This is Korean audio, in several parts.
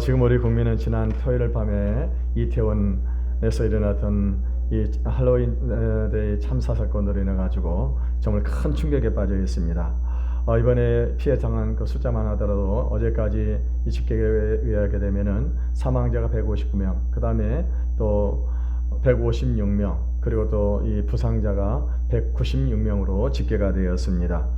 지금 우리 국민은 지난 토요일 밤에 이태원에서 일어났던 이 할로윈 데이 참사 사건으로 인해 가지고 정말 큰 충격에 빠져 있습니다. 이번에 피해 당한 그 숫자만 하더라도 어제까지 이 집계에 의하게 되면은 사망자가 159명, 그 다음에 또 156명, 그리고 또 이 부상자가 196명으로 집계가 되었습니다.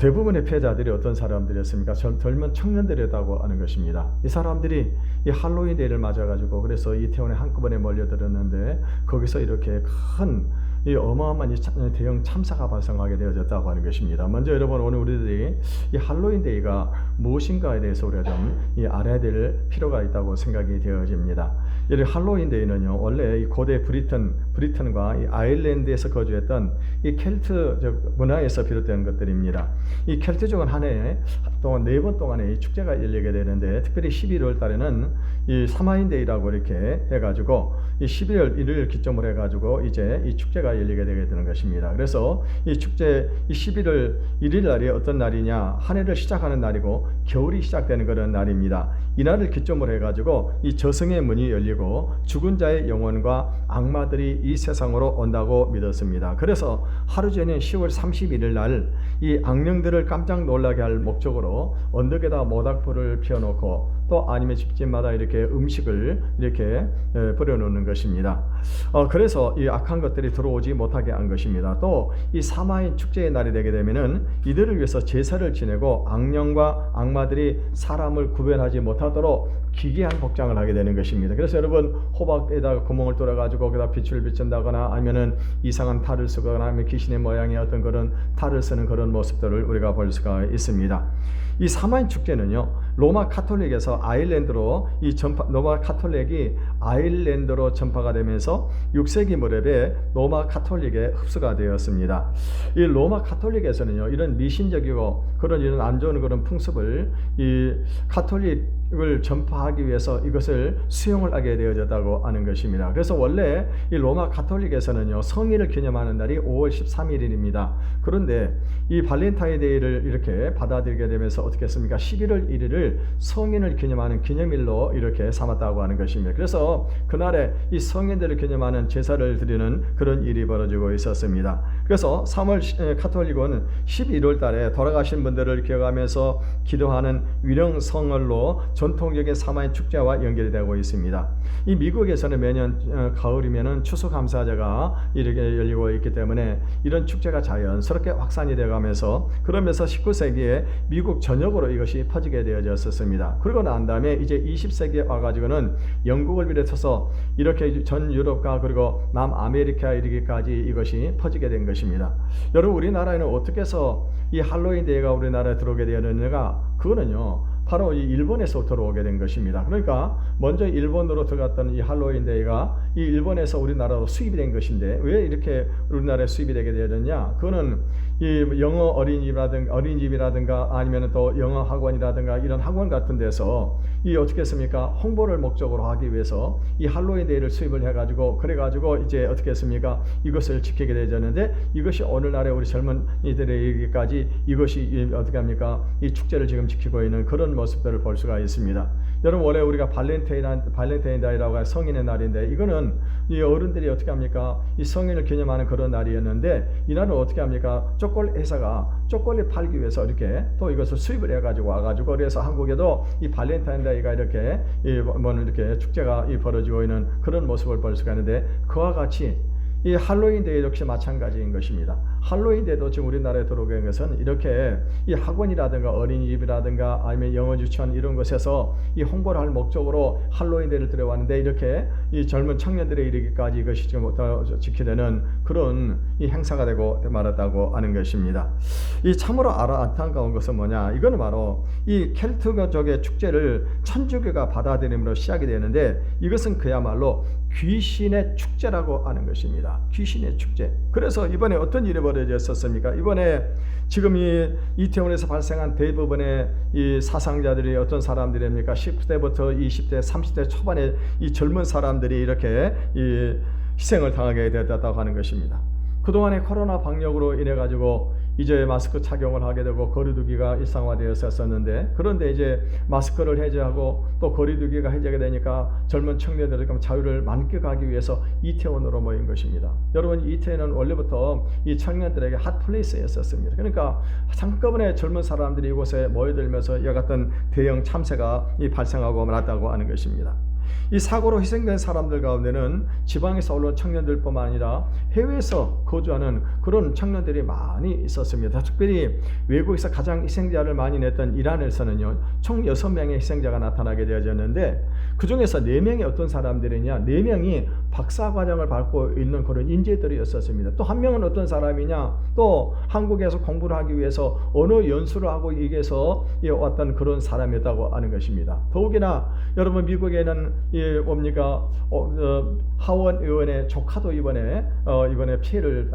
대부분의 피해자들이 어떤 사람들이었습니까? 젊은 청년들이었다고 하는 것입니다. 이 사람들이 이 할로윈 데이를 맞아가지고 그래서 이태원에 한꺼번에 몰려들었는데 거기서 이렇게 큰 이 어마어마한 대형 참사가 발생하게 되어졌다고 하는 것입니다. 먼저 여러분, 오늘 우리들이 이 할로윈 데이가 무엇인가에 대해서 우리가 좀 알아야 될 필요가 있다고 생각이 되어집니다. 이 할로윈 데이는요, 원래 이 고대 브리튼과 이 아일랜드에서 거주했던 이 켈트 문화에서 비롯된 것들입니다. 이 켈트족은 한 해에 동안 4번 동안에 이 축제가 열리게 되는데, 특별히 11월 달에는 이 사마인 데이라고 이렇게 해가지고 이 11월 1일 기점으로 해가지고 이제 이 축제가 열리게 되게 되는 것입니다. 그래서 이 축제 이 11월 1일 날이 어떤 날이냐, 한 해를 시작하는 날이고 겨울이 시작되는 그런 날입니다. 이 날을 기점으로 해가지고 이 저승의 문이 열리고 죽은 자의 영혼과 악마들이 이 세상으로 온다고 믿었습니다. 그래서 하루 전인 10월 31일 날 이 악령들을 깜짝 놀라게 할 목적으로 언덕에다 모닥불을 피워놓고 또 아니면 집집마다 이렇게 음식을 이렇게 버려놓는 것입니다. 그래서 이 악한 것들이 들어오지 못하게 한 것입니다. 또 이 사마인 축제의 날이 되게 되면은 이들을 위해서 제사를 지내고 악령과 악마들이 사람을 구별하지 못하도록 기괴한 복장을 하게 되는 것입니다. 그래서 여러분, 호박에다가 구멍을 뚫어 가지고 거기다 빛을 비춘다거나 아니면은 이상한 탈을 쓰거나 아니면 귀신의 모양의 어떤 그런 탈을 쓰는 그런 모습들을 우리가 볼 수가 있습니다. 이 사마인 축제는요, 로마 카톨릭에서 아일랜드로 로마 카톨릭이 아일랜드로 전파가 되면서 6세기 무렵에 로마 카톨릭에 흡수가 되었습니다. 이 로마 카톨릭에서는요, 이런 미신적이고 이런 안 좋은 그런 풍습을 이 카톨릭을 전파하기 위해서 이것을 수용을 하게 되어졌다고 하는 것입니다. 그래서 원래 이 로마 카톨릭에서는요, 성인을 기념하는 날이 5월 13일입니다. 그런데 이 발렌타인데이를 이렇게 받아들이게 되면서 어떻게 했습니까? 11월 1일을 성인을 기념하는 기념일로 이렇게 삼았다고 하는 것입니다. 그래서 그날에 이 성인들을 기념하는 제사를 드리는 그런 일이 벌어지고 있었습니다. 그래서 3월 카톨릭은 11월 달에 돌아가신 분들을 기억하면서 기도하는 위령성월로 전통적인 사마인 축제와 연결이 되고 있습니다. 이 미국에서는 매년 가을이면은 추수감사제가 이렇게 열리고 있기 때문에 이런 축제가 자연스럽게 확산이 되어가면서, 그러면서 19세기에 미국 전역으로 이것이 퍼지게 되어졌었습니다. 그러고 난 다음에 이제 20세기에 와가지고는 영국을 비롯해서 이렇게 전 유럽과 그리고 남아메리카에 이르기까지 이것이 퍼지게 된 것입니다. 여러분, 우리나라에는 어떻게 해서 이 할로윈 데이가 우리나라에 들어오게 되었느냐가, 그거는요, 바로 이 일본에서 들어오게 된 것입니다. 그러니까 먼저 일본으로 들어갔던 이 할로윈 데이가 이 일본에서 우리나라로 수입이 된 것인데, 왜 이렇게 우리나라에 수입이 되게 되었느냐? 그거는 이 영어 어린이집이라든가 아니면 또 영어 학원이라든가 이런 학원 같은 데서 이 어떻게 했습니까? 홍보를 목적으로 하기 위해서 이 할로윈 데이를 수입을 해가지고, 그래가지고 이제 어떻게 했습니까? 이것을 지키게 되었는데, 이것이 오늘날에 우리 젊은이들에게까지 이것이 어떻게 합니까? 이 축제를 지금 지키고 있는 그런 모습들을 볼 수가 있습니다. 여러분, 원래 우리가 발렌타인데이라고 할 성인의 날인데, 이거는 이 어른들이 어떻게 합니까? 이 성인을 기념하는 그런 날이었는데, 이 날은 어떻게 합니까? 초콜릿 회사가 초콜릿 팔기 위해서 이렇게 또 이것을 수입을 해가지고 와가지고, 그래서 한국에도 이 발렌타인데이가 이렇게 이렇게 축제가 벌어지고 있는 그런 모습을 볼 수가 있는데, 그와 같이 이 할로윈 데이 역시 마찬가지인 것입니다. 할로윈 데이도 지금 우리나라에 들어오게 된 것은 이렇게 이 학원이라든가 어린이집이라든가 아니면 영어 유치원 이런 곳에서 이 홍보를 할 목적으로 할로윈 데이를 들여왔는데, 이렇게 이 젊은 청년들에 이르기까지 이것이 지금 지키려는 그런 이 행사가 되고 말았다고 하는 것입니다. 이 참으로 안타까운 것은 뭐냐? 이거는 바로 이 켈트족의 축제를 천주교가 받아들임으로 시작이 되는데, 이것은 그야말로 귀신의 축제라고 하는 것입니다. 귀신의 축제. 그래서 이번에 어떤 일이 벌어졌었습니까? 이번에 지금 이 이태원에서 발생한 대부분의 이 사상자들이 어떤 사람들입니까? 10대부터 20대, 30대 초반에 이 젊은 사람들이 이렇게 이 희생을 당하게 되었다고 하는 것입니다. 그동안의 코로나 방역으로 인해 가지고 이제 마스크 착용을 하게 되고 거리두기가 일상화되었었는데, 그런데 이제 마스크를 해제하고 또 거리두기가 해제가 되니까 젊은 청년들이 자유를 만끽하기 위해서 이태원으로 모인 것입니다. 여러분, 이태원은 원래부터 이 청년들에게 핫플레이스였었습니다. 그러니까 한꺼번에 젊은 사람들이 이곳에 모여들면서 이와 같은 대형 참사가 발생하고 말았다고 하는 것입니다. 이 사고로 희생된 사람들 가운데는 지방에서 올라온 청년들뿐만 아니라 해외에서 거주하는 그런 청년들이 많이 있었습니다. 특별히 외국에서 가장 희생자를 많이 냈던 이란에서는요, 총 6명의 희생자가 나타나게 되어졌는데, 그 중에서 4명이 어떤 사람들이냐, 4명이 박사과정을 밟고 있는 그런 인재들이었었습니다. 또 한 명은 어떤 사람이냐, 또 한국에서 공부를 하기 위해서 언어 연수를 하고 이게서 왔던 그런 사람이었다고 하는 것입니다. 더욱이나 여러분, 미국에는 하원 의원의 조카도 이번에 피해를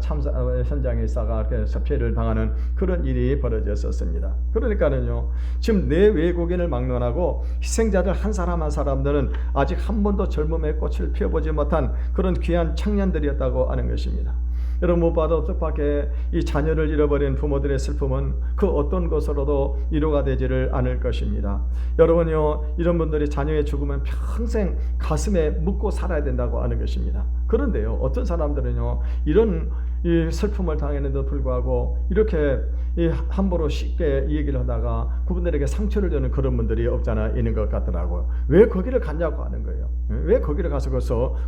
참사 현장에 있다가 피해를 당하는 그런 일이 벌어졌었습니다. 그러니까는요, 지금 내 외국인을 막론하고 희생자들 한 사람 한 사람들은 아직 한 번도 젊음의 꽃을 피워보지 못한 그런 귀한 청년들이었다고 하는 것입니다. 여러분, 무엇보다도 뜻밖의 이 자녀를 잃어버린 부모들의 슬픔은 그 어떤 것으로도 위로가 되지를 않을 것입니다. 여러분요, 이런 분들이 자녀의 죽으면 평생 가슴에 묻고 살아야 된다고 하는 것입니다. 그런데요, 어떤 사람들은요, 이런 이 슬픔을 당했는데도 불구하고 이렇게 함부로 쉽게 얘기를 하다가 그분들에게 상처를 주는 그런 분들이 없잖아 있는 것 같더라고요. 왜 거기를 갔냐고 하는 거예요. 왜 거기를 가서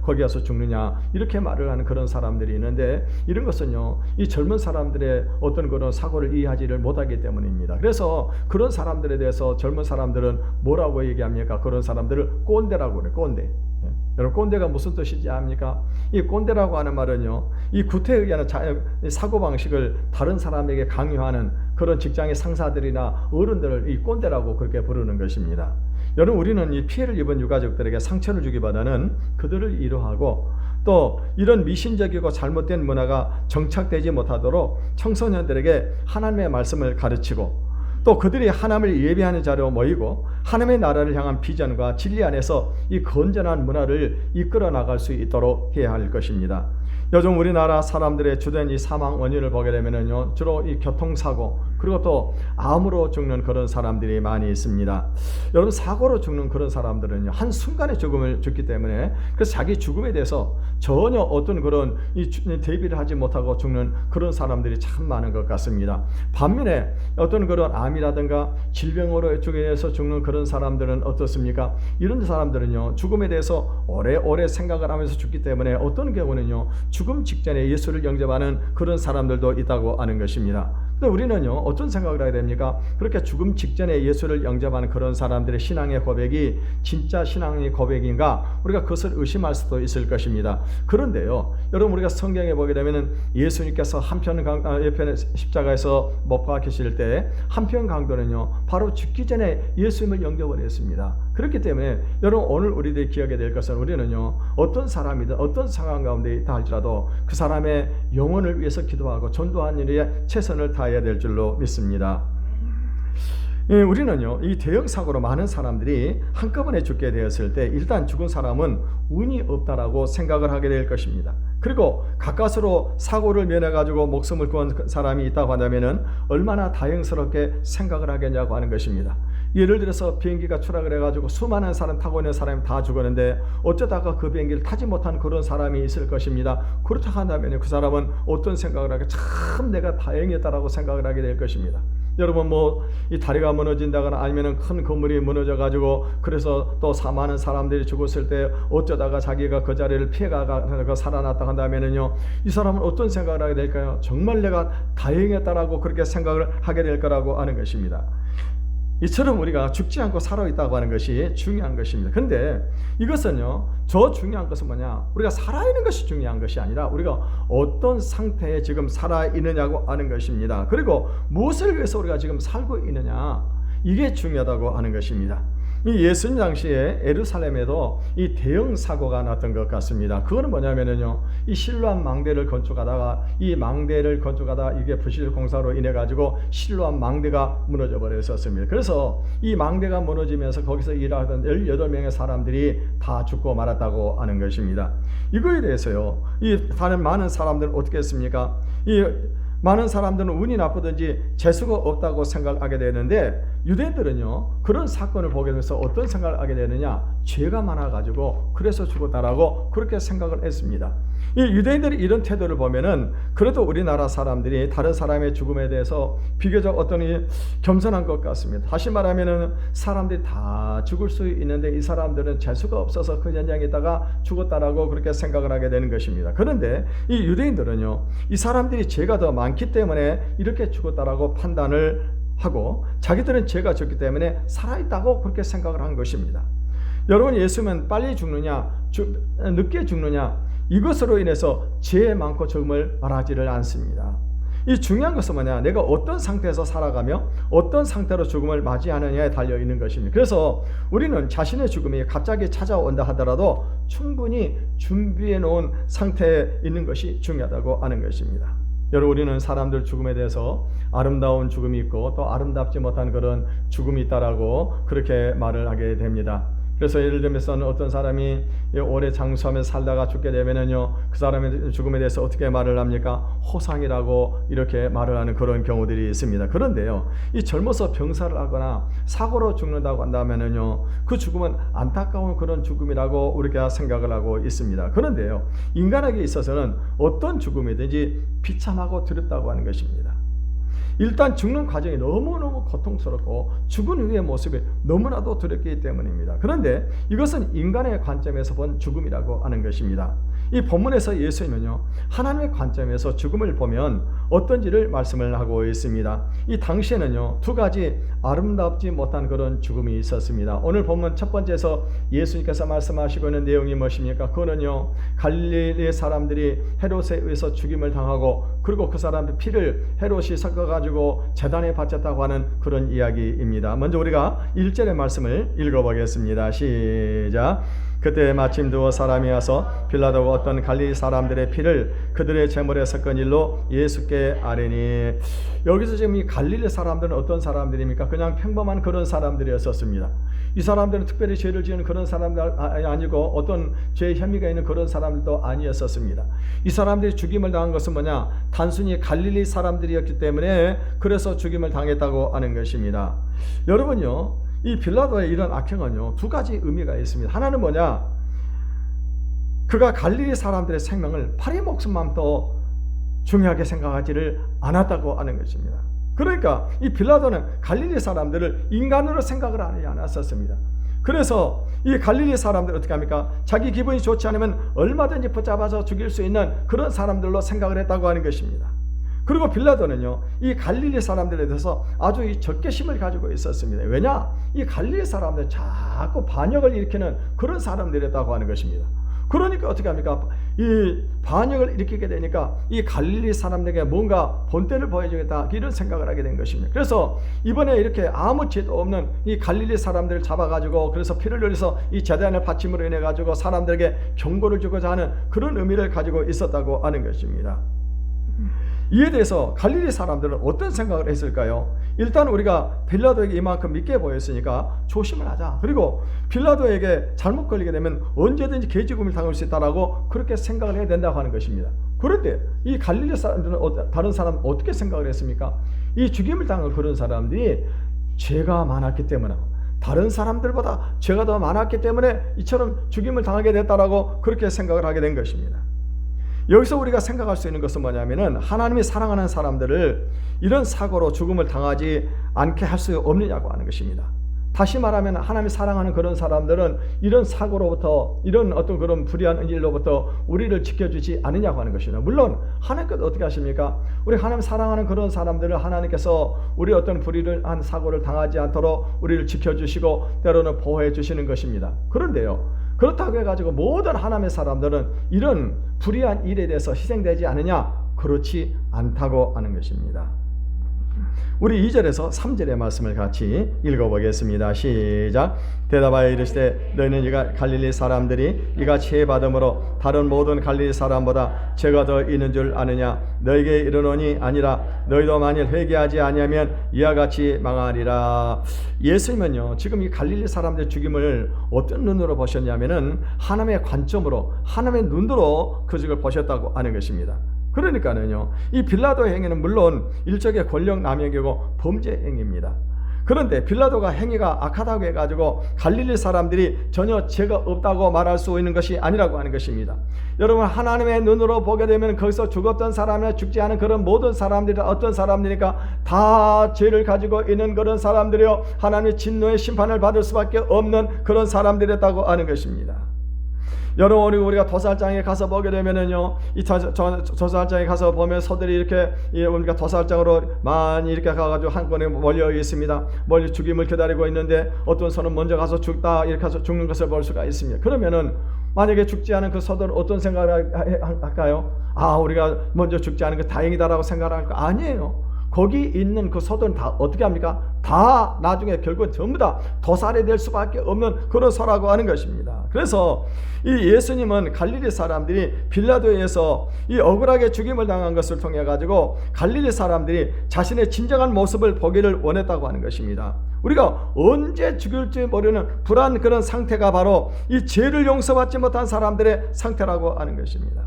거기 가서 죽느냐, 이렇게 말을 하는 그런 사람들이 있는데, 이런 것은요, 이 젊은 사람들의 어떤 그런 사고를 이해하지를 못하기 때문입니다. 그래서 그런 사람들에 대해서 젊은 사람들은 뭐라고 얘기합니까? 그런 사람들을 꼰대라고 그래요. 꼰대. 여러분, 꼰대가 무슨 뜻이지 압니까? 이 꼰대라고 하는 말은요, 이 구태에 의한 사고방식을 다른 사람에게 강요하는 그런 직장의 상사들이나 어른들을 이 꼰대라고 그렇게 부르는 것입니다. 여러분, 우리는 이 피해를 입은 유가족들에게 상처를 주기보다는 그들을 위로하고, 또 이런 미신적이고 잘못된 문화가 정착되지 못하도록 청소년들에게 하나님의 말씀을 가르치고, 또 그들이 하나님을 예배하는 자리로 모이고 하나님의 나라를 향한 비전과 진리 안에서 이 건전한 문화를 이끌어 나갈 수 있도록 해야 할 것입니다. 요즘 우리나라 사람들의 주된 이 사망 원인을 보게 되면요, 주로 이 교통사고, 그리고 또 암으로 죽는 그런 사람들이 많이 있습니다. 여러분, 사고로 죽는 그런 사람들은요, 한순간에 죽기 때문에, 그래서 자기 죽음에 대해서 전혀 어떤 그런 대비를 하지 못하고 죽는 그런 사람들이 참 많은 것 같습니다. 반면에 어떤 그런 암이라든가 질병으로 죽어서 죽는 그런 사람들은 어떻습니까? 이런 사람들은요, 죽음에 대해서 오래오래 생각을 하면서 죽기 때문에 어떤 경우는요, 죽음 직전에 예수를 영접하는 그런 사람들도 있다고 하는 것입니다. 근데 우리는요, 어떤 생각을 하게 됩니까? 그렇게 죽음 직전에 예수를 영접하는 그런 사람들의 신앙의 고백이 진짜 신앙의 고백인가? 우리가 그것을 의심할 수도 있을 것입니다. 그런데요, 여러분, 우리가 성경에 보게 되면 예수님께서 한편 십자가에서 못 박히실 때 한편 강도는요, 바로 죽기 전에 예수님을 영접을 했습니다. 그렇기 때문에 여러분, 오늘 우리들이 기억해야 될 것은, 우리는요, 어떤 사람이든 어떤 상황 가운데 있다 할지라도 그 사람의 영혼을 위해서 기도하고 전도하는 일에 최선을 다해야 될 줄로 믿습니다. 우리는요, 이 대형 사고로 많은 사람들이 한꺼번에 죽게 되었을 때 일단 죽은 사람은 운이 없다라고 생각을 하게 될 것입니다. 그리고 가까스로 사고를 면해가지고 목숨을 구한 사람이 있다고 한다면 얼마나 다행스럽게 생각을 하겠냐고 하는 것입니다. 예를 들어서 비행기가 추락을 해가지고 수많은 사람 타고 있는 사람이 다 죽었는데 어쩌다가 그 비행기를 타지 못한 그런 사람이 있을 것입니다. 그렇다고 한다면 그 사람은 어떤 생각을 하게, 참 내가 다행이었다라고 생각을 하게 될 것입니다. 여러분, 이 다리가 무너진다거나 아니면 큰 건물이 무너져가지고 그래서 또 많은 사람들이 죽었을 때 어쩌다가 자기가 그 자리를 피해가 살아났다 한다면은요, 이 사람은 어떤 생각을 하게 될까요? 정말 내가 다행이었다라고 그렇게 생각을 하게 될 거라고 하는 것입니다. 이처럼 우리가 죽지 않고 살아있다고 하는 것이 중요한 것입니다. 그런데 이것은요, 저 중요한 것은 뭐냐, 우리가 살아있는 것이 중요한 것이 아니라 우리가 어떤 상태에 지금 살아있느냐고 하는 것입니다. 그리고 무엇을 위해서 우리가 지금 살고 있느냐, 이게 중요하다고 하는 것입니다. 이 예수님 당시에 예루살렘에도 이 대형 사고가 났던 것 같습니다. 그거는 뭐냐면요, 이 실로암 망대를 건축하다가 이게 부실 공사로 인해 가지고 실로암 망대가 무너져 버렸었습니다. 그래서 이 망대가 무너지면서 거기서 일하던 18명의 사람들이 다 죽고 말았다고 하는 것입니다. 이거에 대해서요, 이 다른 많은 사람들은 어떻게 했습니까? 많은 사람들은 운이 나쁘든지 재수가 없다고 생각하게 되는데, 유대인들은요 그런 사건을 보게 돼서 어떤 생각을 하게 되느냐, 죄가 많아가지고 그래서 죽었다라고 그렇게 생각을 했습니다. 이 유대인들이 이런 태도를 보면은 그래도 우리나라 사람들이 다른 사람의 죽음에 대해서 비교적 어떤 겸손한 것 같습니다. 다시 말하면은 사람들이 다 죽을 수 있는데 이 사람들은 재수가 없어서 그 현장에 있다가 죽었다라고 그렇게 생각을 하게 되는 것입니다. 그런데 이 유대인들은요 이 사람들이 죄가 더 많기 때문에 이렇게 죽었다라고 판단을 하고, 자기들은 죄가 적기 때문에 살아있다고 그렇게 생각을 한 것입니다. 여러분, 예수는 빨리 죽느냐 늦게 죽느냐 이것으로 인해서 죄 많고 적음을 말하지를 않습니다. 이 중요한 것은 뭐냐, 내가 어떤 상태에서 살아가며 어떤 상태로 죽음을 맞이하느냐에 달려있는 것입니다. 그래서 우리는 자신의 죽음이 갑자기 찾아온다 하더라도 충분히 준비해 놓은 상태에 있는 것이 중요하다고 하는 것입니다. 여러분, 우리는 사람들 죽음에 대해서 아름다운 죽음이 있고 또 아름답지 못한 그런 죽음이 있다라고 그렇게 말을 하게 됩니다. 그래서 예를 들면서 어떤 사람이 오래 장수하면서 살다가 죽게 되면은요 그 사람의 죽음에 대해서 어떻게 말을 합니까? 호상이라고 이렇게 말을 하는 그런 경우들이 있습니다. 그런데요 이 젊어서 병사를 하거나 사고로 죽는다고 한다면은요 그 죽음은 안타까운 그런 죽음이라고 우리가 생각을 하고 있습니다. 그런데요 인간에게 있어서는 어떤 죽음이든지 비참하고 두렵다고 하는 것입니다. 일단 죽는 과정이 너무너무 고통스럽고 죽은 후의 모습이 너무나도 두렵기 때문입니다. 그런데 이것은 인간의 관점에서 본 죽음이라고 하는 것입니다. 이 본문에서 예수님은요 하나님의 관점에서 죽음을 보면 어떤지를 말씀을 하고 있습니다. 이 당시에는요 두 가지 아름답지 못한 그런 죽음이 있었습니다. 오늘 본문 첫 번째에서 예수님께서 말씀하시고 있는 내용이 무엇입니까? 그거는요 갈릴리 사람들이 헤롯에 의해서 죽임을 당하고, 그리고 그 사람의 피를 헤롯이 섞어가지고 제단에 바쳤다고 하는 그런 이야기입니다. 먼저 우리가 1절의 말씀을 읽어보겠습니다. 시작. 그때 마침 두 사람이 와서 빌라도가 어떤 갈릴리 사람들의 피를 그들의 제물에 섞은 일로 예수께 아뢰니. 여기서 지금 이 갈릴리 사람들은 어떤 사람들입니까? 그냥 평범한 그런 사람들이었습니다. 이 사람들은 특별히 죄를 지은 그런 사람들 아니고 어떤 죄의 혐의가 있는 그런 사람들도 아니었습니다. 이 사람들이 죽임을 당한 것은 뭐냐? 단순히 갈릴리 사람들이었기 때문에 그래서 죽임을 당했다고 하는 것입니다. 여러분요 이 빌라도의 이런 악행은요 두 가지 의미가 있습니다. 하나는 뭐냐, 그가 갈릴리 사람들의 생명을 파리 목숨만 더 중요하게 생각하지를 않았다고 하는 것입니다. 그러니까 이 빌라도는 갈릴리 사람들을 인간으로 생각을 하지 않았었습니다. 그래서 이 갈릴리 사람들 어떻게 합니까? 자기 기분이 좋지 않으면 얼마든지 붙잡아서 죽일 수 있는 그런 사람들로 생각을 했다고 하는 것입니다. 그리고 빌라도는요 이 갈릴리 사람들에 대해서 아주 이 적개심을 가지고 있었습니다. 왜냐? 이 갈릴리 사람들 자꾸 반역을 일으키는 그런 사람들이었다고 하는 것입니다. 그러니까 어떻게 합니까? 이 반역을 일으키게 되니까 이 갈릴리 사람들에게 뭔가 본때를 보여주겠다 이런 생각을 하게 된 것입니다. 그래서 이번에 이렇게 아무 죄도 없는 이 갈릴리 사람들을 잡아가지고 그래서 피를 흘려서 이 제단을 바침으로 인해 가지고 사람들에게 경고를 주고자 하는 그런 의미를 가지고 있었다고 하는 것입니다. 이에 대해서 갈릴리 사람들은 어떤 생각을 했을까요? 일단 우리가 빌라도에게 이만큼 믿게 보였으니까 조심을 하자. 그리고 빌라도에게 잘못 걸리게 되면 언제든지 개죽음을 당할 수 있다라고 그렇게 생각을 해야 된다고 하는 것입니다. 그런데 이 갈릴리 사람들은 다른 사람은 어떻게 생각을 했습니까? 이 죽임을 당할 그런 사람들이 죄가 많았기 때문에, 다른 사람들보다 죄가 더 많았기 때문에 이처럼 죽임을 당하게 됐다라고 그렇게 생각을 하게 된 것입니다. 여기서 우리가 생각할 수 있는 것은 뭐냐면은 하나님이 사랑하는 사람들을 이런 사고로 죽음을 당하지 않게 할 수 없느냐고 하는 것입니다. 다시 말하면 하나님이 사랑하는 그런 사람들은 이런 사고로부터, 이런 어떤 그런 불의한 일로부터 우리를 지켜주지 않느냐고 하는 것입니다. 물론 하나님께서 어떻게 하십니까? 우리 하나님 사랑하는 그런 사람들을 하나님께서 우리 어떤 불의를 한 사고를 당하지 않도록 우리를 지켜주시고 때로는 보호해 주시는 것입니다. 그런데요, 그렇다고 해가지고 모든 하나님의 사람들은 이런 불의한 일에 대해서 희생되지 않느냐? 그렇지 않다고 하는 것입니다. 우리 2절에서 3절의 말씀을 같이 읽어보겠습니다. 시작. 대답하여 이르시되 너희는 이가 갈릴리 사람들이 이같이 해받음으로 다른 모든 갈릴리 사람보다 죄가 더 있는 줄 아느냐? 너희에게 이르노니 아니라 너희도 만일 회개하지 아니하면 이와 같이 망하리라. 예수님은요 지금 이 갈릴리 사람들의 죽임을 어떤 눈으로 보셨냐면은 하나님의 관점으로, 하나님의 눈으로 그 죽을 보셨다고 하는 것입니다. 그러니까는요, 이 빌라도의 행위는 물론 일종의 권력 남용이고 범죄 행위입니다. 그런데 빌라도가 행위가 악하다고 해가지고 갈릴리 사람들이 전혀 죄가 없다고 말할 수 있는 것이 아니라고 하는 것입니다. 여러분, 하나님의 눈으로 보게 되면 거기서 죽었던 사람이나 죽지 않은 그런 모든 사람들이 어떤 사람들이니까 다 죄를 가지고 있는 그런 사람들이요, 하나님의 진노의 심판을 받을 수밖에 없는 그런 사람들이었다고 하는 것입니다. 여러분, 우리가 도살장에 가서 보게 되면은요, 이 도살장에 가서 보면 소들이 이렇게 우리가 도살장으로 많이 이렇게 가가지고 한꺼번에 몰려 있습니다. 멀리 죽임을 기다리고 있는데 어떤 소는 먼저 가서 죽다 이렇게 해서 죽는 것을 볼 수가 있습니다. 그러면은 만약에 죽지 않은 그 소들은 어떤 생각을 할까요? 아, 우리가 먼저 죽지 않은 게 다행이다라고 생각을 할까? 아니에요. 거기 있는 그 소들은 다 어떻게 합니까? 다 나중에 결국은 전부 다 도살이 될 수밖에 없는 그런 소라고 하는 것입니다. 그래서 이 예수님은 갈릴리 사람들이 빌라도에서 이 억울하게 죽임을 당한 것을 통해 가지고 갈릴리 사람들이 자신의 진정한 모습을 보기를 원했다고 하는 것입니다. 우리가 언제 죽일지 모르는 불안 그런 상태가 바로 이 죄를 용서받지 못한 사람들의 상태라고 하는 것입니다.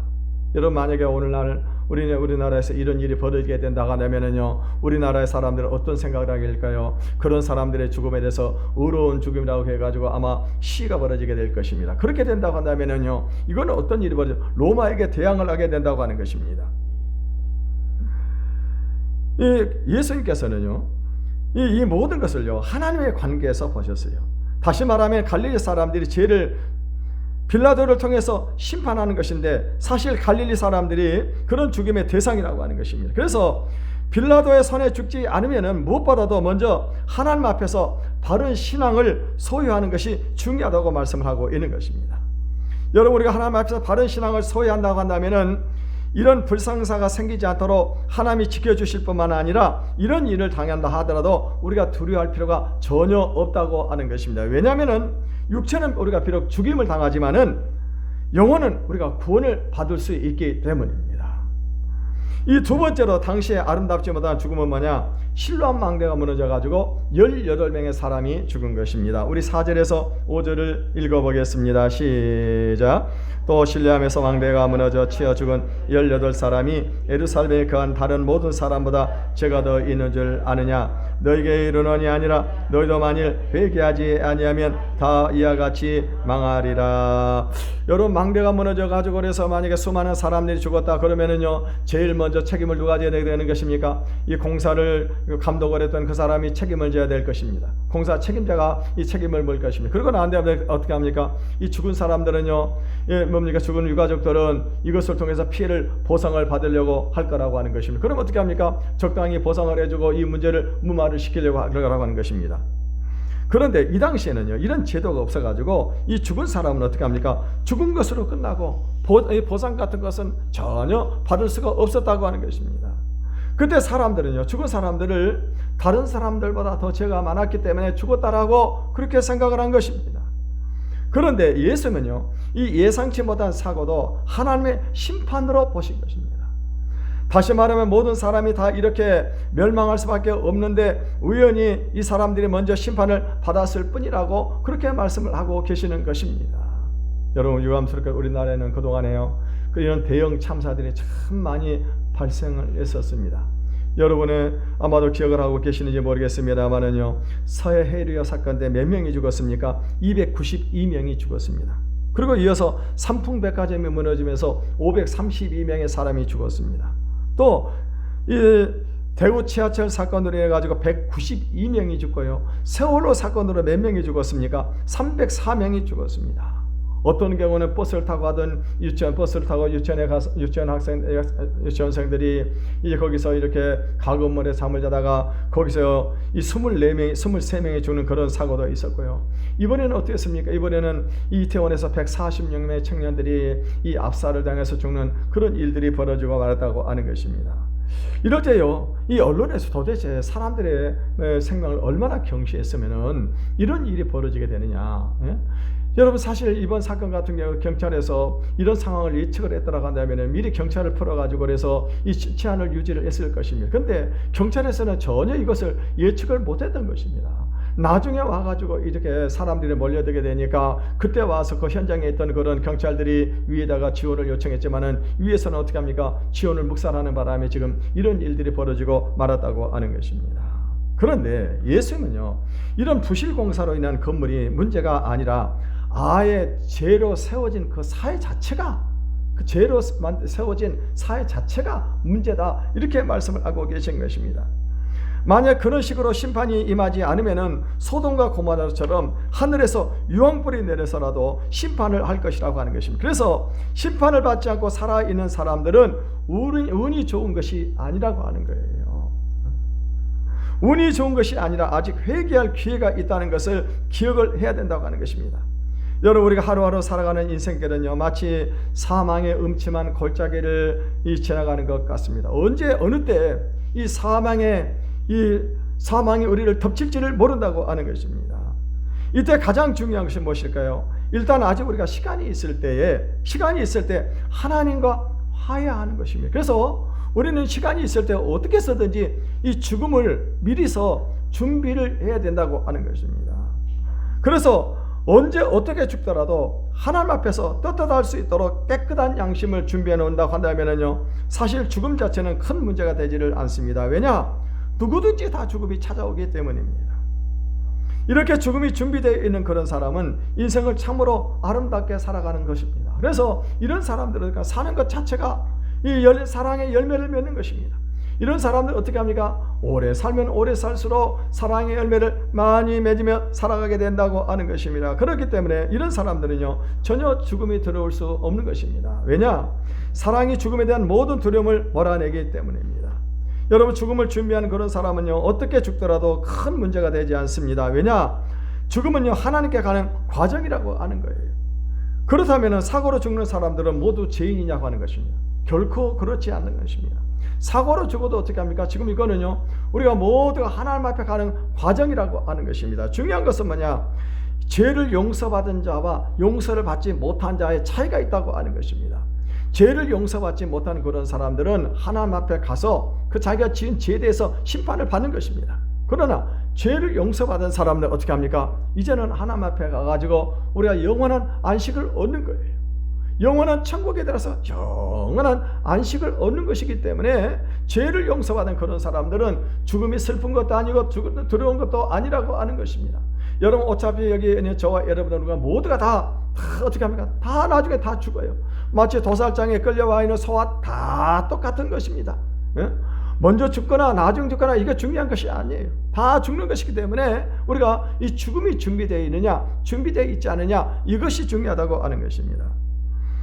여러분, 만약에 오늘날 우리나라에서 이런 일이 벌어지게 된다고 하면은요, 우리나라의 사람들은 어떤 생각을 하게 될까요? 그런 사람들의 죽음에 대해서 의로운 죽음이라고 해가지고 아마 시가 벌어지게 될 것입니다. 그렇게 된다고 한다면은요, 이거는 어떤 일이 벌어져? 로마에게 대항을 하게 된다고 하는 것입니다. 이 예수님께서는요, 이 모든 것을요, 하나님의 관계에서 보셨어요. 다시 말하면 갈릴리 사람들이 죄를 빌라도를 통해서 심판하는 것인데 사실 갈릴리 사람들이 그런 죽임의 대상이라고 하는 것입니다. 그래서 빌라도의 손에 죽지 않으면 무엇보다도 먼저 하나님 앞에서 바른 신앙을 소유하는 것이 중요하다고 말씀을 하고 있는 것입니다. 여러분, 우리가 하나님 앞에서 바른 신앙을 소유한다고 한다면 이런 불상사가 생기지 않도록 하나님이 지켜주실 뿐만 아니라 이런 일을 당한다 하더라도 우리가 두려워할 필요가 전혀 없다고 하는 것입니다. 왜냐하면 육체는 우리가 비록 죽임을 당하지만은 영혼은 우리가 구원을 받을 수 있기 때문입니다. 이 두 번째로 당시에 아름답지 못한 죽음은 뭐냐? 실로암 망대가 무너져 가지고 18명의 사람이 죽은 것입니다. 우리 4절에서 5절을 읽어보겠습니다. 시작. 또 실로암에서 망대가 무너져 치어 죽은 18사람이 예루살렘에 거한 다른 모든 사람보다 죄가 더 있는 줄 아느냐? 너에게 이르노니 아니라 너희도 만일 회개하지 아니하면 다 이와 같이 망하리라. 여러분, 망대가 무너져 가지고 그래서 만약에 수많은 사람들이 죽었다 그러면은요, 제일 먼저 책임을 누가 져야 되는 것입니까? 이 공사를 감독을 했던 그 사람이 책임을 져야 될 것입니다. 공사 책임자가 이 책임을 물 것입니다. 그러고 난 다음에 어떻게 합니까? 이 죽은 사람들은요, 뭡니까? 죽은 유가족들은 이것을 통해서 피해를 보상을 받으려고 할 거라고 하는 것입니다. 그럼 어떻게 합니까? 적당히 보상을 해주고 이 문제를 무마를 시키려고 하는 것입니다. 그런데 이 당시에는요, 이런 제도가 없어가지고 이 죽은 사람은 어떻게 합니까? 죽은 것으로 끝나고 보상 같은 것은 전혀 받을 수가 없었다고 하는 것입니다. 그때 사람들은요, 죽은 사람들을 다른 사람들보다 더 죄가 많았기 때문에 죽었다라고 그렇게 생각을 한 것입니다. 그런데 예수는요, 이 예상치 못한 사고도 하나님의 심판으로 보신 것입니다. 다시 말하면 모든 사람이 다 이렇게 멸망할 수밖에 없는데 우연히 이 사람들이 먼저 심판을 받았을 뿐이라고 그렇게 말씀을 하고 계시는 것입니다. 여러분, 유감스럽게 우리나라에는 그동안에요, 이런 대형 참사들이 참 많이 발생을 했었습니다. 여러분은 아마도 기억을 하고 계시는지 모르겠습니다만은요, 서해 해리어 사건 때 몇 명이 죽었습니까? 292명이 죽었습니다. 그리고 이어서 삼풍백화점이 무너지면서 532명의 사람이 죽었습니다. 또 이 대구 지하철 사건으로 해가지고 192명이 죽고요, 세월호 사건으로 몇 명이 죽었습니까? 304명이 죽었습니다. 어떤 경우는 버스를 타고 하던 버스를 타고 유치원에 가서 유치원생들이 이제 거기서 이렇게 가건물에 잠을 자다가 거기서 이 23명이 죽는 그런 사고도 있었고요. 이번에는 어떻겠습니까? 이번에는 이태원에서 146명의 청년들이 이 압살을 당해서 죽는 그런 일들이 벌어지고 말았다고 하는 것입니다. 이럴 때요, 이 언론에서 도대체 사람들의 생명을 얼마나 경시했으면은 이런 일이 벌어지게 되느냐? 예? 여러분, 사실 이번 사건 같은 경우 경찰에서 이런 상황을 예측을 했더라고 한다면 미리 경찰을 풀어가지고 그래서 이 치안을 유지를 했을 것입니다. 그런데 경찰에서는 전혀 이것을 예측을 못했던 것입니다. 나중에 와가지고 이렇게 사람들이 몰려들게 되니까 그때 와서 그 현장에 있던 그런 경찰들이 위에다가 지원을 요청했지만은 위에서는 어떻게 합니까? 지원을 묵살하는 바람에 지금 이런 일들이 벌어지고 말았다고 하는 것입니다. 그런데 예수님은요, 이런 부실공사로 인한 건물이 문제가 아니라 아예 죄로 세워진 그 사회 자체가, 그 죄로 세워진 사회 자체가 문제다, 이렇게 말씀을 하고 계신 것입니다. 만약 그런 식으로 심판이 임하지 않으면은 소돔과 고모라처럼 하늘에서 유황불이 내려서라도 심판을 할 것이라고 하는 것입니다. 그래서 심판을 받지 않고 살아있는 사람들은 운이 좋은 것이 아니라고 하는 거예요. 운이 좋은 것이 아니라 아직 회개할 기회가 있다는 것을 기억을 해야 된다고 하는 것입니다. 여러분, 우리가 하루하루 살아가는 인생길은요, 마치 사망의 음침한 골짜기를 지나가는 것 같습니다. 언제 어느 때 이 사망이 우리를 덮칠지를 모른다고 하는 것입니다. 이때 가장 중요한 것이 무엇일까요? 일단 아직 우리가 시간이 있을 때 하나님과 화해하는 것입니다. 그래서 우리는 시간이 있을 때 어떻게 해서든지 이 죽음을 미리서 준비를 해야 된다고 하는 것입니다. 그래서 언제 어떻게 죽더라도 하나님 앞에서 떳떳할 수 있도록 깨끗한 양심을 준비해 놓는다고 한다면요, 사실 죽음 자체는 큰 문제가 되지를 않습니다. 왜냐? 누구든지 다 죽음이 찾아오기 때문입니다. 이렇게 죽음이 준비되어 있는 그런 사람은 인생을 참으로 아름답게 살아가는 것입니다. 그래서 이런 사람들은 사는 것 자체가 이 사랑의 열매를 맺는 것입니다. 이런 사람들 어떻게 합니까? 오래 살면 오래 살수록 사랑의 열매를 많이 맺으며 살아가게 된다고 하는 것입니다. 그렇기 때문에 이런 사람들은요, 전혀 죽음이 들어올 수 없는 것입니다. 왜냐? 사랑이 죽음에 대한 모든 두려움을 몰아내기 때문입니다. 여러분, 죽음을 준비하는 그런 사람은요, 어떻게 죽더라도 큰 문제가 되지 않습니다. 왜냐? 죽음은요, 하나님께 가는 과정이라고 하는 거예요. 그렇다면 사고로 죽는 사람들은 모두 죄인이냐고 하는 것입니다. 결코 그렇지 않는 것입니다. 사고로 죽어도 어떻게 합니까? 지금 이거는요, 우리가 모두가 하나님 앞에 가는 과정이라고 하는 것입니다. 중요한 것은 뭐냐? 죄를 용서받은 자와 용서를 받지 못한 자의 차이가 있다고 하는 것입니다. 죄를 용서받지 못하는 그런 사람들은 하나님 앞에 가서 그 자기가 지은 죄에 대해서 심판을 받는 것입니다. 그러나 죄를 용서받은 사람들은 어떻게 합니까? 이제는 하나님 앞에 가가지고 우리가 영원한 안식을 얻는 거예요. 영원한 천국에 들어서 영원한 안식을 얻는 것이기 때문에 죄를 용서받은 그런 사람들은 죽음이 슬픈 것도 아니고 두려운 것도 아니라고 하는 것입니다. 여러분, 어차피 여기 저와 여러분들과 모두가 다 어떻게 합니까? 다 나중에 다 죽어요. 마치 도살장에 끌려와 있는 소와 다 똑같은 것입니다. 먼저 죽거나 나중 죽거나 이게 중요한 것이 아니에요. 다 죽는 것이기 때문에 우리가 이 죽음이 준비되어 있느냐 준비되어 있지 않느냐, 이것이 중요하다고 하는 것입니다.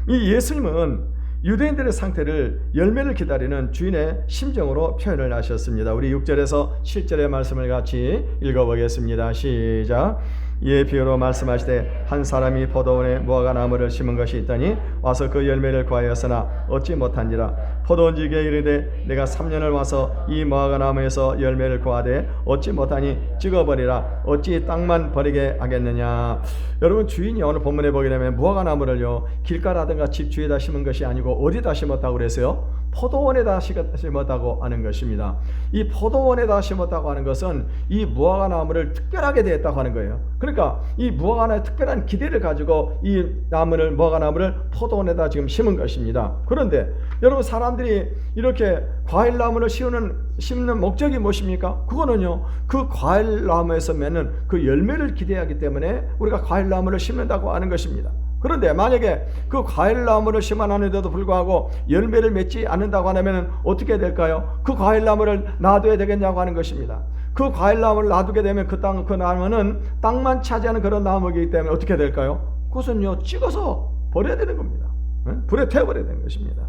이 예수님은 유대인들의 상태를 열매를 기다리는 주인의 심정으로 표현을 하셨습니다. 우리 6절에서 7절의 말씀을 같이 읽어보겠습니다. 시작. 이에 비유로 말씀하시되 한 사람이 포도원에 무화과 나무를 심은 것이 있더니 와서 그 열매를 구하였으나 얻지 못한지라. 포도원지기에 이르되 내가 3년을 와서 이 무화과 나무에서 열매를 구하되 얻지 못하니 찍어버리라. 어찌 땅만 버리게 하겠느냐. 여러분, 주인이 오늘 본문에 보게 되면 무화과 나무를요, 길가라든가 집 주위에다 심은 것이 아니고 어디다 심었다고 그랬어요? 포도원에다 심었다고 하는 것입니다. 이 포도원에다 심었다고 하는 것은 이 무화과 나무를 특별하게 대했다고 하는 거예요. 그러니까 이 무화과 나무에 특별한 기대를 가지고 이 무화과 나무를 포도원에다 지금 심은 것입니다. 그런데 여러분, 사람들이 이렇게 과일 나무를 심는 목적이 무엇입니까? 그거는요, 그 과일 나무에서 맺는 그 열매를 기대하기 때문에 우리가 과일 나무를 심는다고 하는 것입니다. 그런데 만약에 그 과일 나무를 심어놨는데도 불구하고 열매를 맺지 않는다고 하면 어떻게 될까요? 그 과일 나무를 놔둬야 되겠냐고 하는 것입니다. 그 과일 나무를 놔두게 되면 그 나무는 땅만 차지하는 그런 나무이기 때문에 어떻게 될까요? 그것은요, 찍어서 버려야 되는 겁니다. 불에 태워버려야 되는 것입니다.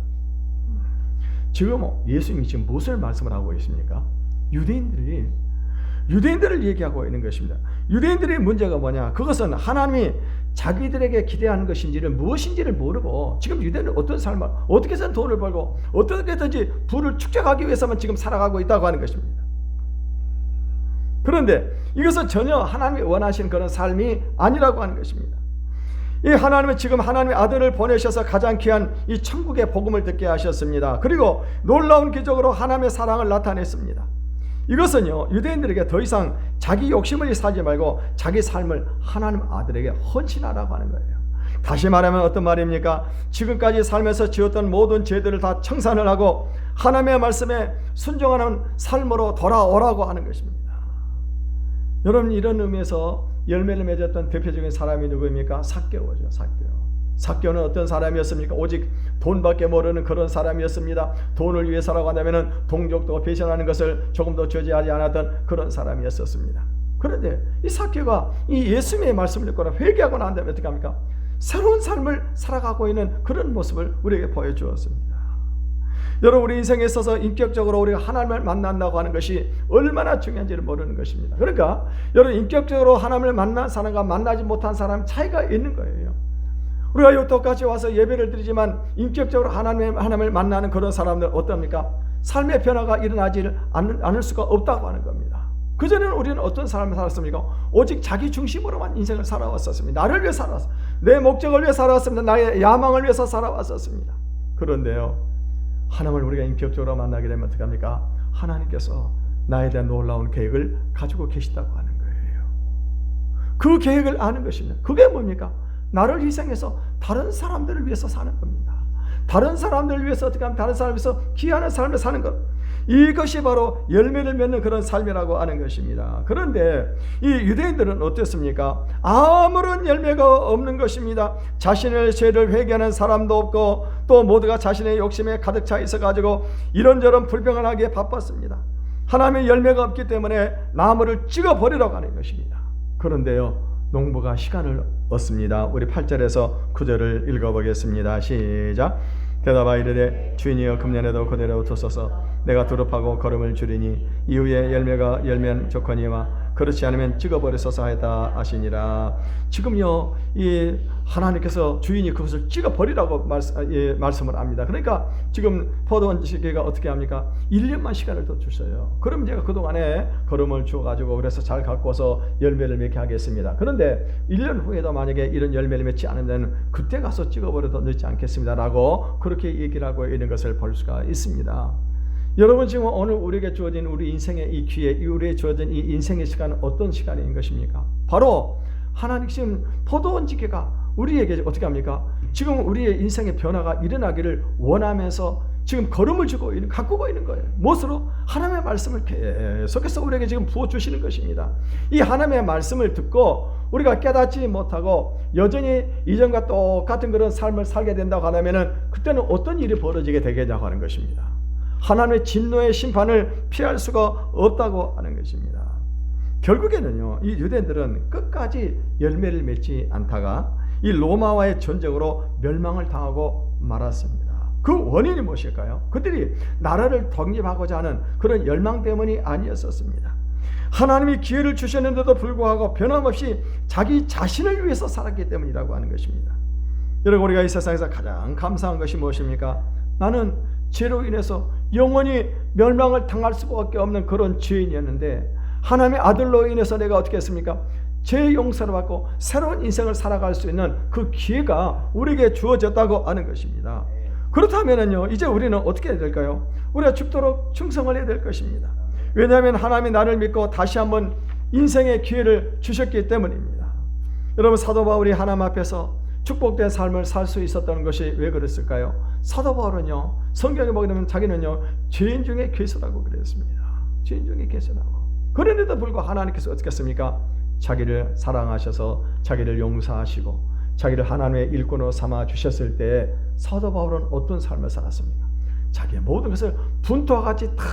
지금 예수님이 지금 무엇을 말씀을 하고 있습니까? 유대인들을 얘기하고 있는 것입니다. 유대인들의 문제가 뭐냐? 그것은 하나님이 자기들에게 기대하는 것인지를 무엇인지를 모르고 지금 유대인은 어떤 삶을 어떻게 해서 돈을 벌고 어떻게든지 부를 축적하기 위해서만 지금 살아가고 있다고 하는 것입니다. 그런데 이것은 전혀 하나님이 원하시는 그런 삶이 아니라고 하는 것입니다. 이 하나님은 지금 하나님의 아들을 보내셔서 가장 귀한 이 천국의 복음을 듣게 하셨습니다. 그리고 놀라운 기적으로 하나님의 사랑을 나타냈습니다. 이것은요, 유대인들에게 더 이상 자기 욕심을 살지 말고 자기 삶을 하나님 아들에게 헌신하라고 하는 거예요. 다시 말하면 어떤 말입니까? 지금까지 살면서 지었던 모든 죄들을 다 청산을 하고 하나님의 말씀에 순종하는 삶으로 돌아오라고 하는 것입니다. 여러분, 이런 의미에서 열매를 맺었던 대표적인 사람이 누구입니까? 삭개오죠. 삭개오는 어떤 사람이었습니까? 오직 돈밖에 모르는 그런 사람이었습니다. 돈을 위해서라고 한다면 동족도 배신하는 것을 조금도 저지하지 않았던 그런 사람이었습니다. 그런데 이 삭개오가 이 예수님의 말씀을 듣고 회개하고 난 다음에 어떻게 합니까? 새로운 삶을 살아가고 있는 그런 모습을 우리에게 보여주었습니다. 여러분, 우리 인생에 있어서 인격적으로 우리가 하나님을 만난다고 하는 것이 얼마나 중요한지를 모르는 것입니다. 그러니까 여러분, 인격적으로 하나님을 만난 사람과 만나지 못한 사람 차이가 있는 거예요. 우리가 똑같이 와서 예배를 드리지만 인격적으로 하나님을 만나는 그런 사람들 어떻습니까? 삶의 변화가 일어나지 않을 수가 없다고 하는 겁니다. 그전에는 우리는 어떤 삶을 살았습니까? 오직 자기 중심으로만 인생을 살아왔었습니다. 나를 위해 살았습니다. 내 목적을 위해 살아왔습니다. 나의 야망을 위해서 살아왔었습니다. 그런데요, 하나님을 우리가 인격적으로 만나게 되면 어떻게 합니까? 하나님께서 나에 대한 놀라운 계획을 가지고 계시다고 하는 거예요. 그 계획을 아는 것입니다. 그게 뭡니까? 나를 희생해서 다른 사람들을 위해서 사는 겁니다. 다른 사람들을 위해서 어떻게 하면 다른 사람을 위해서 귀하는 삶을 사는 것, 이것이 바로 열매를 맺는 그런 삶이라고 하는 것입니다. 그런데 이 유대인들은 어땠습니까? 아무런 열매가 없는 것입니다. 자신의 죄를 회개하는 사람도 없고 또 모두가 자신의 욕심에 가득 차 있어가지고 이런저런 불평을 하기에 바빴습니다. 하나님의 열매가 없기 때문에 나무를 찍어버리라고 하는 것입니다. 그런데요, 농부가 시간을 얻습니다. 우리 8절에서 9절을 읽어보겠습니다. 시작. 대답하여 이르되 주인이여 금년에도 그대로 두소서. 내가 두릅하고 거름을 줄이니 이후에 열매가 열면 좋거니와 그렇지 않으면 찍어버리소서 하였다 하시니라. 지금요, 이 하나님께서 주인이 그것을 찍어버리라고 말씀을 합니다. 그러니까 지금 포도원 시기가 어떻게 합니까? 1년만 시간을 더 주셔요. 그럼 제가 그동안에 거름을 주어가지고 그래서 잘 가꿔서 열매를 맺게 하겠습니다. 그런데 1년 후에도 만약에 이런 열매를 맺지 않으면 그때 가서 찍어버려도 늦지 않겠습니다 라고 그렇게 얘기를 하고 있는 것을 볼 수가 있습니다. 여러분, 지금 오늘 우리에게 주어진 우리 인생의 이 기회, 우리에게 주어진 이 인생의 시간은 어떤 시간인 것입니까? 바로 하나님 지금 포도원 지기가 우리에게 어떻게 합니까? 지금 우리의 인생의 변화가 일어나기를 원하면서 지금 걸음을 주고 가꾸고 있는 거예요. 무엇으로? 하나님의 말씀을 계속해서 우리에게 지금 부어주시는 것입니다. 이 하나님의 말씀을 듣고 우리가 깨닫지 못하고 여전히 이전과 똑같은 그런 삶을 살게 된다고 하면 그때는 어떤 일이 벌어지게 되겠냐고 하는 것입니다. 하나님의 진노의 심판을 피할 수가 없다고 하는 것입니다. 결국에는요, 이 유대인들은 끝까지 열매를 맺지 않다가 이 로마와의 전쟁으로 멸망을 당하고 말았습니다. 그 원인이 무엇일까요? 그들이 나라를 독립하고자 하는 그런 열망 때문이 아니었었습니다. 하나님이 기회를 주셨는데도 불구하고 변함없이 자기 자신을 위해서 살았기 때문이라고 하는 것입니다. 여러분, 우리가 이 세상에서 가장 감사한 것이 무엇입니까? 나는 죄로 인해서 영원히 멸망을 당할 수밖에 없는 그런 죄인이었는데 하나님의 아들로 인해서 내가 어떻게 했습니까? 죄 용서를 받고 새로운 인생을 살아갈 수 있는 그 기회가 우리에게 주어졌다고 하는 것입니다. 그렇다면요, 이제 우리는 어떻게 해야 될까요? 우리가 죽도록 충성을 해야 될 것입니다. 왜냐하면 하나님이 나를 믿고 다시 한번 인생의 기회를 주셨기 때문입니다. 여러분, 사도 바울이 하나님 앞에서 축복된 삶을 살 수 있었다는 것이 왜 그랬을까요? 사도 바울은요, 성경에 보게 되면 자기는요, 죄인 중에 괴수라고 그랬습니다. 죄인 중에 괴수라고. 그런데도 불구하고 하나님께서 어떻게 했습니까? 자기를 사랑하셔서 자기를 용서하시고 자기를 하나님의 일꾼으로 삼아 주셨을 때 사도 바울은 어떤 삶을 살았습니까? 자기의 모든 것을 분토와 같이 다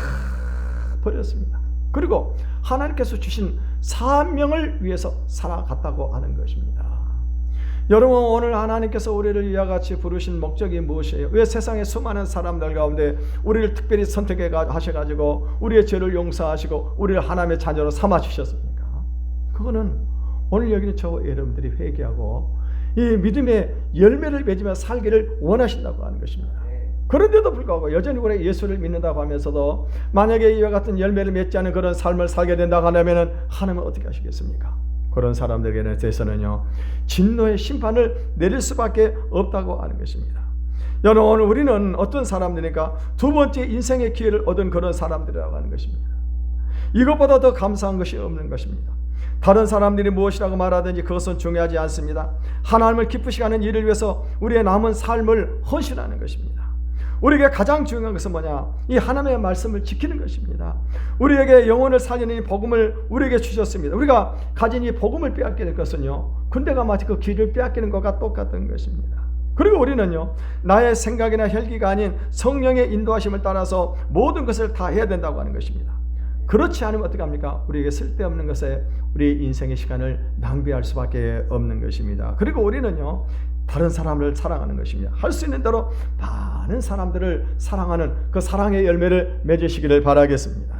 버렸습니다. 그리고 하나님께서 주신 사명을 위해서 살아갔다고 하는 것입니다. 여러분, 오늘 하나님께서 우리를 이와 같이 부르신 목적이 무엇이에요? 왜 세상의 수많은 사람들 가운데 우리를 특별히 선택해 하셔가지고 우리의 죄를 용서하시고 우리를 하나님의 자녀로 삼아 주셨습니까? 그거는 오늘 여기는 저 여러분들이 회개하고 이 믿음의 열매를 맺으며 살기를 원하신다고 하는 것입니다. 그런데도 불구하고 여전히 우리 예수를 믿는다고 하면서도 만약에 이와 같은 열매를 맺지 않은 그런 삶을 살게 된다고 하면 하나님은 어떻게 하시겠습니까? 그런 사람들에게 대해서는요, 진노의 심판을 내릴 수밖에 없다고 하는 것입니다. 여러분, 오늘 우리는 어떤 사람들이니까 두 번째 인생의 기회를 얻은 그런 사람들이라고 하는 것입니다. 이것보다 더 감사한 것이 없는 것입니다. 다른 사람들이 무엇이라고 말하든지 그것은 중요하지 않습니다. 하나님을 기쁘시게 하는 일을 위해서 우리의 남은 삶을 헌신하는 것입니다. 우리에게 가장 중요한 것은 뭐냐? 이 하나님의 말씀을 지키는 것입니다. 우리에게 영혼을 살리는 이 복음을 우리에게 주셨습니다. 우리가 가진 이 복음을 빼앗기는 것은요, 군대가 마치 그 길을 빼앗기는 것과 똑같은 것입니다. 그리고 우리는요, 나의 생각이나 혈기가 아닌 성령의 인도하심을 따라서 모든 것을 다 해야 된다고 하는 것입니다. 그렇지 않으면 어떻게 합니까? 우리에게 쓸데없는 것에 우리 인생의 시간을 낭비할 수밖에 없는 것입니다. 그리고 우리는요, 다른 사람을 사랑하는 것입니다. 할 수 있는 대로 많은 사람들을 사랑하는 그 사랑의 열매를 맺으시기를 바라겠습니다.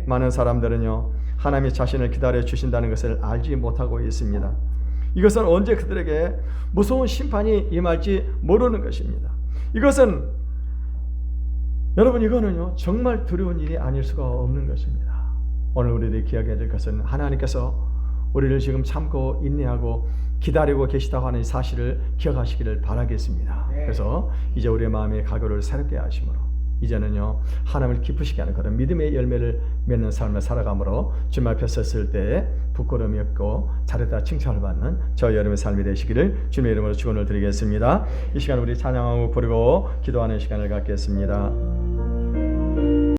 많은 사람들은요, 하나님이 자신을 기다려 주신다는 것을 알지 못하고 있습니다. 이것은 언제 그들에게 무서운 심판이 임할지 모르는 것입니다. 이거는요, 정말 두려운 일이 아닐 수가 없는 것입니다. 오늘 우리들이 기억해야 될 것은 하나님께서 우리를 지금 참고 인내하고 기다리고 계시다고 하는 사실을 기억하시기를 바라겠습니다. 그래서 이제 우리의 마음의 각오를 새롭게 하심으로 이제는요, 하나님을 기쁘시게 하는 그런 믿음의 열매를 맺는 삶을 살아감으로 주님 앞에 섰을 때 부끄러움이 없고 잘했다 칭찬을 받는 저 여러분의 삶이 되시기를 주님의 이름으로 축원을 드리겠습니다. 이 시간 우리 찬양하고 부르고 기도하는 시간을 갖겠습니다.